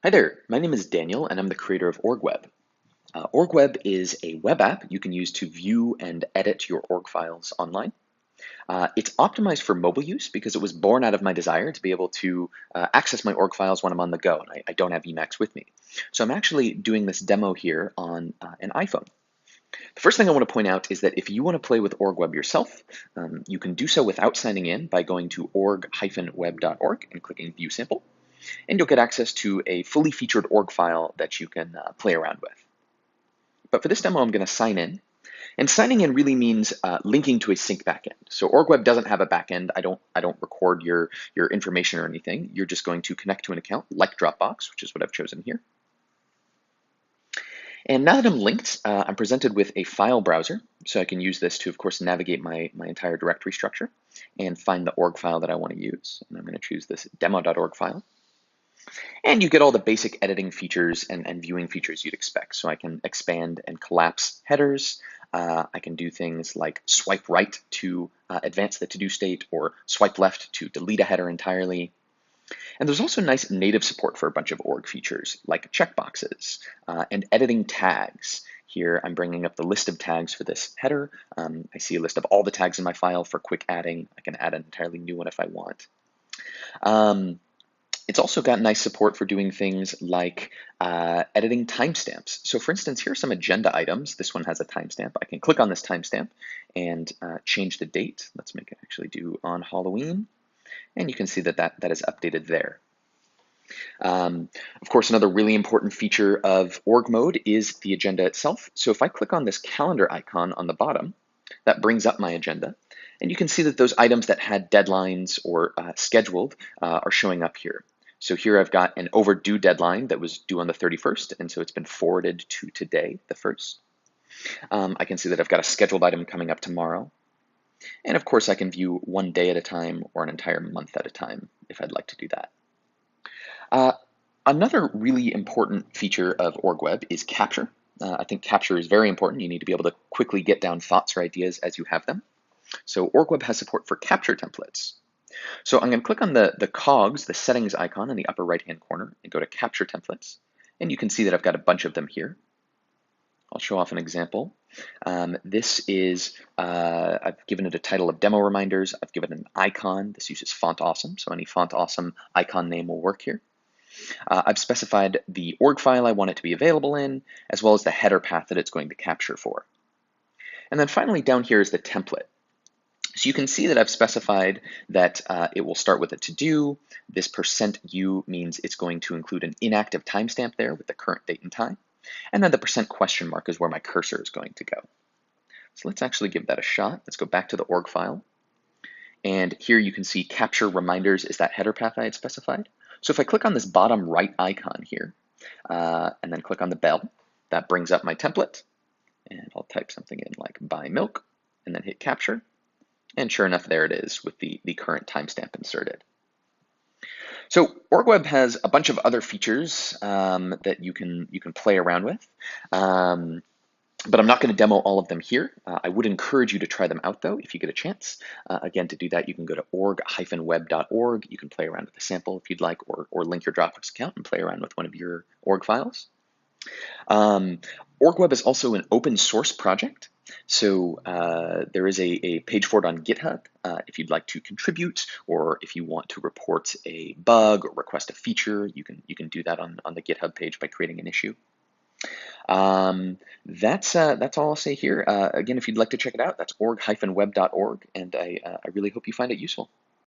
Hi there, my name is Daniel and I'm the creator of OrgWeb. OrgWeb is a web app you can use to view and edit your org files online. It's optimized for mobile use because it was born out of my desire to be able to access my org files when I'm on the go and I don't have Emacs with me. So I'm actually doing this demo here on an iPhone. The first thing I want to point out is that if you want to play with OrgWeb yourself, you can do so without signing in by going to org-web.org and clicking View Sample, and you'll get access to a fully featured org file that you can play around with. But for this demo, I'm going to sign in. And signing in really means linking to a sync backend. So OrgWeb doesn't have a backend. I don't record your information or anything. You're just going to connect to an account like Dropbox, which is what I've chosen here. And now that I'm linked, I'm presented with a file browser. So I can use this to, of course, navigate my entire directory structure and find the org file that I want to use. And I'm going to choose this demo.org file. And you get all the basic editing features and viewing features you'd expect. So I can expand and collapse headers. I can do things like swipe right to advance the to-do state or swipe left to delete a header entirely. And there's also nice native support for a bunch of org features like checkboxes and editing tags. Here I'm bringing up the list of tags for this header. I see a list of all the tags in my file for quick adding. I can add an entirely new one if I want. It's also got nice support for doing things like editing timestamps. So for instance, here are some agenda items. This one has a timestamp. I can click on this timestamp and change the date. Let's make it actually do on Halloween. And you can see that that is updated there. Of course, another really important feature of org mode is the agenda itself. So if I click on this calendar icon on the bottom, that brings up my agenda. And you can see that those items that had deadlines or scheduled are showing up here. So here I've got an overdue deadline that was due on the 31st, and so it's been forwarded to today, the 1st. I can see that I've got a scheduled item coming up tomorrow. And of course, I can view one day at a time or an entire month at a time if I'd like to do that. Another really important feature of OrgWeb is capture. I think capture is very important. You need to be able to quickly get down thoughts or ideas as you have them. So OrgWeb has support for capture templates. So I'm going to click on the cogs, the settings icon in the upper right-hand corner, and go to capture templates. And you can see that I've got a bunch of them here. I'll show off an example. This is, I've given it a title of demo reminders. I've given it an icon. This uses Font Awesome, so any Font Awesome icon name will work here. I've specified the org file I want it to be available in, as well as the header path that it's going to capture for. And then finally down here is the template. So you can see that I've specified that it will start with a to-do. This %u means it's going to include an inactive timestamp there with the current date and time. And then the %? Is where my cursor is going to go. So let's actually give that a shot. Let's go back to the org file. And here you can see capture reminders is that header path I had specified. So if I click on this bottom right icon here, and then click on the bell, that brings up my template. And I'll type something in like buy milk, and then hit capture. And sure enough, there it is with the current timestamp inserted. So OrgWeb has a bunch of other features that you can play around with. But I'm not going to demo all of them here. I would encourage you to try them out, though, if you get a chance. Again, to do that, you can go to org-web.org. You can play around with a sample if you'd like, or link your Dropbox account and play around with one of your org files. OrgWeb is also an open source project. So there is a page for it on GitHub if you'd like to contribute, or if you want to report a bug or request a feature, you can do that on the GitHub page by creating an issue. That's all I'll say here. Again, if you'd like to check it out, that's org-web.org, and I really hope you find it useful.